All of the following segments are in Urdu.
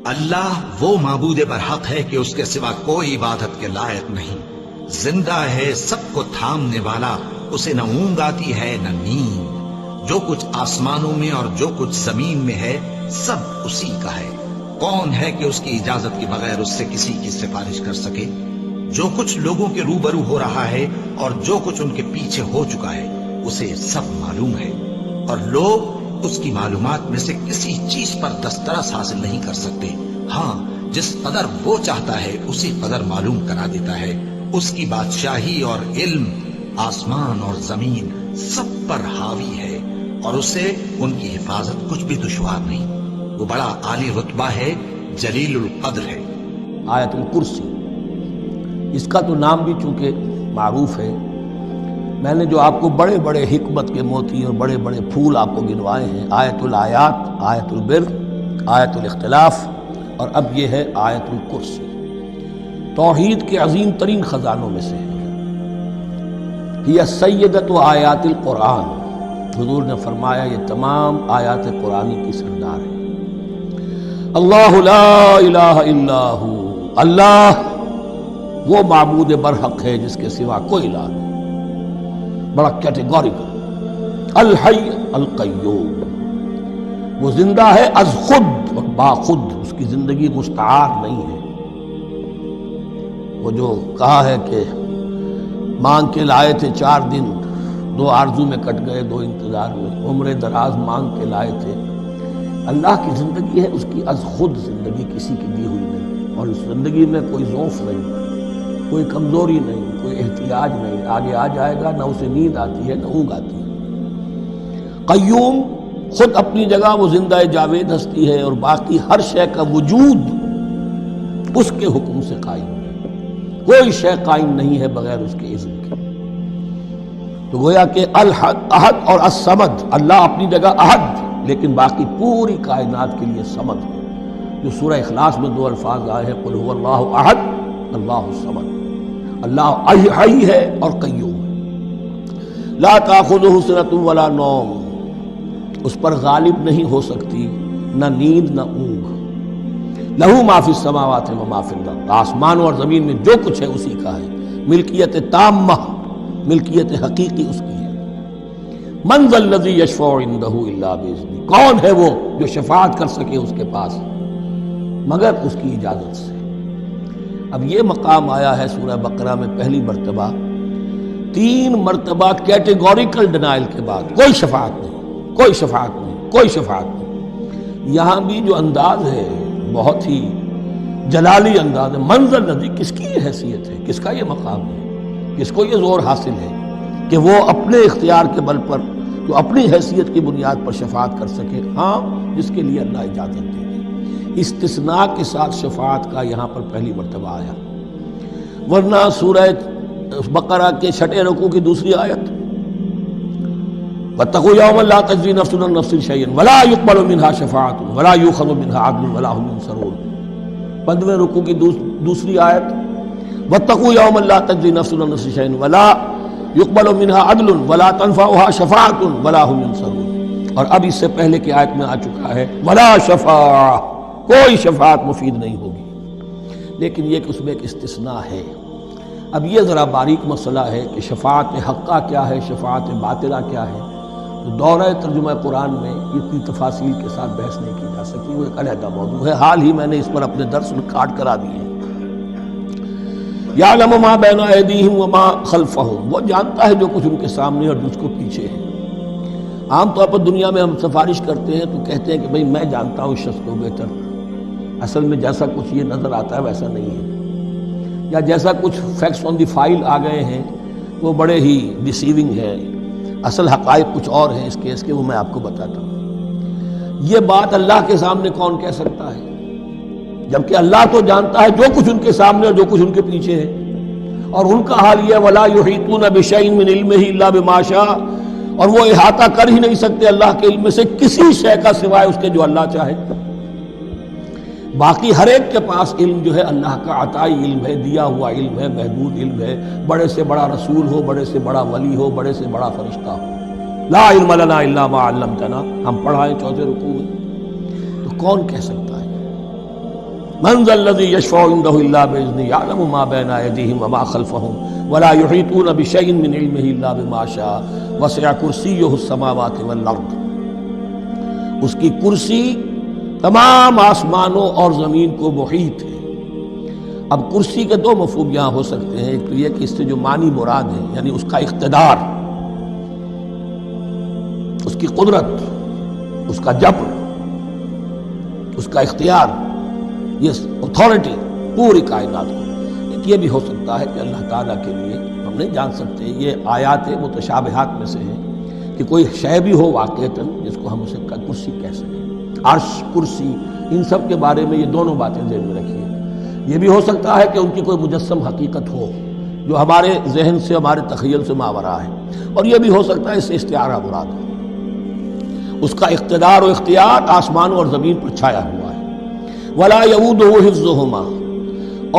اللہ وہ معبود برحق ہے کہ اس کے سوا کوئی عبادت کے لائق نہیں، زندہ ہے، سب کو تھامنے والا، اسے نہ اونگ آتی ہے نہ نیند، جو کچھ آسمانوں میں اور جو کچھ زمین میں ہے سب اسی کا ہے۔ کون ہے کہ اس کی اجازت کے بغیر اس سے کسی کی سفارش کر سکے؟ جو کچھ لوگوں کے روبرو ہو رہا ہے اور جو کچھ ان کے پیچھے ہو چکا ہے اسے سب معلوم ہے، اور لوگ اس کی معلومات میں سے کسی چیز پر دسترس حاصل نہیں کر سکتے۔ ہاں، جس قدر وہ چاہتا ہے اسی قدر معلوم کرا دیتا ہے۔ اس کی بادشاہی اور علم آسمان اور زمین سب پر حاوی ہے، اور اسے ان کی حفاظت کچھ بھی دشوار نہیں۔ وہ بڑا عالی رتبہ ہے، جلیل القدر ہے۔ آیت الکرسی، اس کا تو نام بھی چونکہ معروف ہے، میں نے جو آپ کو بڑے بڑے حکمت کے موتی اور بڑے بڑے پھول آپ کو گنوائے ہیں، آیت الآیات، آیت البر، آیت الاختلاف، اور اب یہ ہے آیت الکرسی، توحید کے عظیم ترین خزانوں میں سے ہے۔ یہ سیدۃ آیات القرآن، حضور نے فرمایا یہ تمام آیات قرآنی کی سردار ہے۔ اللہ لا الہ الا ہو، اللہ وہ معبود برحق ہے جس کے سوا کوئی الہ نہیں، بڑا کیٹیگوریکل۔ الحی القیوم، وہ زندہ ہے از خود اور باخود، اس کی زندگی مستعار نہیں ہے۔ وہ جو کہا ہے کہ مانگ کے لائے تھے 4 دن، 2 آرزو میں کٹ گئے، 2 انتظار میں، عمر دراز مانگ کے لائے تھے۔ اللہ کی زندگی ہے اس کی از خود زندگی، کسی کی دی ہوئی نہیں، اور اس زندگی میں کوئی ضعف نہیں، کوئی کمزوری نہیں، کوئی احتیاج نہیں۔ آگے آ جائے گا، نہ اسے نیند آتی ہے نہ اونگ آتی ہے۔ قیوم، خود اپنی جگہ وہ زندہ جاوید ہستی ہے، اور باقی ہر شے کا وجود اس کے حکم سے قائم ہے، کوئی شے قائم نہیں ہے بغیر اس کے اذن کے۔ تو گویا کہ احد اور الصمد، اللہ اپنی جگہ احد، لیکن باقی پوری کائنات کے لیے صمد ہے، جو سورہ اخلاص میں 2 الفاظ آئے ہیں، قل هو اللہ احد اللہ الصمد۔ اللہ حی ہے اور قیوم ہے، لا تأخذہ سنۃ ولا نوم، اس پر غالب نہیں ہو سکتی نہ نیند نہ اونگ۔ لہ ما فی السماوات و ما فی الارض، آسمانوں اور زمین میں جو کچھ ہے اسی کا ہے، ملکیت تامہ، ملکیت حقیقی اس کی ہے۔ من ذا الذی یشفع عندہ الا باذنہ، کون ہے وہ جو شفاعت کر سکے اس کے پاس مگر اس کی اجازت سے۔ اب یہ مقام آیا ہے سورہ بقرہ میں پہلی مرتبہ، 3 مرتبہ کیٹیگوریکل ڈینائل کے بعد، کوئی شفاعت نہیں، کوئی شفاعت نہیں، کوئی شفاعت نہیں۔ یہاں بھی جو انداز ہے بہت ہی جلالی انداز ہے۔ منظر الذی، کس کی یہ حیثیت ہے، کس کا یہ مقام ہے، کس کو یہ زور حاصل ہے کہ وہ اپنے اختیار کے بل پر، جو اپنی حیثیت کی بنیاد پر شفاعت کر سکے؟ ہاں، جس کے لیے اللہ اجازت دے دے۔ استثناء کے ساتھ شفاعت کا یہاں پر پہلی مرتبہ آیا، ورنہ سورہ بقرہ کے 6 رکوع کی دوسری آیت، واتقوا یوما لا تجزی نفس عن نفس شیئا ولا یقبل منها شفاعۃ ولا یؤخذ منها عدل ولا هم ينصرون۔ 15 رکوع کی دوسری آیت، واتقوا یوما لا تجزی نفس عن نفس شیئا ولا یقبل منها عدل ولا تنفعها شفاعۃ ولا هم ينصرون۔ اور اب اس سے پہلے کی آیت میں آ چکا ہے ولا شفاعہ، کوئی شفاعت مفید نہیں ہوگی، لیکن یہ کہ اس میں ایک استثناء ہے۔ اب یہ ذرا باریک مسئلہ ہے کہ شفاعت حقہ کیا ہے، شفاعت باطلہ کیا ہے، تو دورہ ترجمہ قرآن میں اتنی تفاصیل کے ساتھ بحث نہیں کی جا سکتی، وہ ایک علیحدہ موضوع ہے۔ حال ہی میں نے اس پر اپنے درس ریکارڈ کرا دیے ہیں۔ یعلم ما بین ایدیہم وما خلفہم، وہ جانتا ہے جو کچھ ان کے سامنے اور جس کو پیچھے ہے۔ عام طور پر دنیا میں ہم سفارش کرتے ہیں تو کہتے ہیں کہ بھئی میں جانتا ہوں اس شخص کو بہتر، اصل میں جیسا کچھ یہ نظر آتا ہے ویسا نہیں ہے، یا جیسا کچھ فیکٹس آن دی فائل آ گئے ہیں وہ بڑے ہی ڈیسیونگ ہے، اصل حقائق کچھ اور ہیں اس کیس کے، وہ میں آپ کو بتاتا ہوں۔ یہ بات اللہ کے سامنے کون کہہ سکتا ہے، جبکہ اللہ تو جانتا ہے جو کچھ ان کے سامنے اور جو کچھ ان کے پیچھے ہے، اور ان کا حال یہ وَلَا يُحِيطُونَ بِشَيْءٍ مِّنْ عِلْمِهِ إِلَّا بِمَا شَاءَ، اور وہ احاطہ کر ہی نہیں سکتے اللہ کے علم سے کسی شے کا سوائے اس کے جو اللہ چاہے۔ باقی ہر ایک کے پاس علم جو ہے اللہ کا عطائی علم ہے، دیا ہوا علم ہے، محدود علم ہے، بڑے سے بڑا رسول ہو، بڑے سے بڑا ولی ہو، بڑے سے بڑا فرشتہ ہو۔ لا علم لنا الا ما علمتنا، ہم پڑھائیں 4 رکوع میں، تو کون کہہ سکتا ہے من ذا الذی یشفع عنده الا باذنہ یعلم ما بین ایدیہم وما خلفہم ولا یحیطون بشیء من علمہ الا بما شاء وسع کرسیہ السماوات والارض. اس کی کرسی تمام آسمانوں اور زمین کو محیط ہے. اب کرسی کے دو مفہوم یہاں ہو سکتے ہیں. ایک تو یہ کہ اس سے جو معنی مراد ہے یعنی اس کا اقتدار، اس کی قدرت، اس کا جبر، اس کا اختیار، یہ اتھارٹی پوری کائنات کو. ایک یہ بھی ہو سکتا ہے کہ اللہ تعالیٰ کے لیے ہم نہیں جان سکتے، یہ آیات متشابہات میں سے ہے کہ کوئی شے بھی ہو واقعتاً جس کو ہم اسے کرسی کہہ سکیں. عرش، کرسی، ان سب کے بارے میں یہ دونوں باتیں ذہن میں رکھیے. یہ بھی ہو سکتا ہے کہ ان کی کوئی مجسم حقیقت ہو جو ہمارے ذہن سے، ہمارے تخیل سے ماورا ہے، اور یہ بھی ہو سکتا ہے اس سے استعارہ مراد ہو. اس کا اقتدار و اختیار آسمانوں اور زمین پر چھایا ہوا ہے. ولا یؤودہ حفظہما،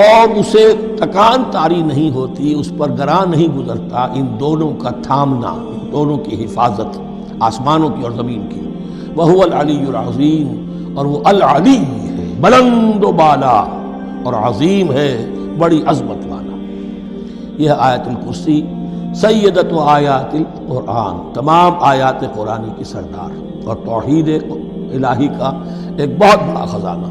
اور اسے تکان تاری نہیں ہوتی، اس پر گراں نہیں گزرتا ان دونوں کا تھامنا، ان دونوں کی حفاظت، آسمانوں کی اور زمین کی. وہو العلی العظیم، اور وہ العلی ہے، بلند و بالا، اور عظیم ہے، بڑی عظمت والا. یہ آیت الکرسی سیدۃ آیات القرآن، تمام آیات قرآنی کی سردار، اور توحید الہی کا ایک بہت بڑا خزانہ.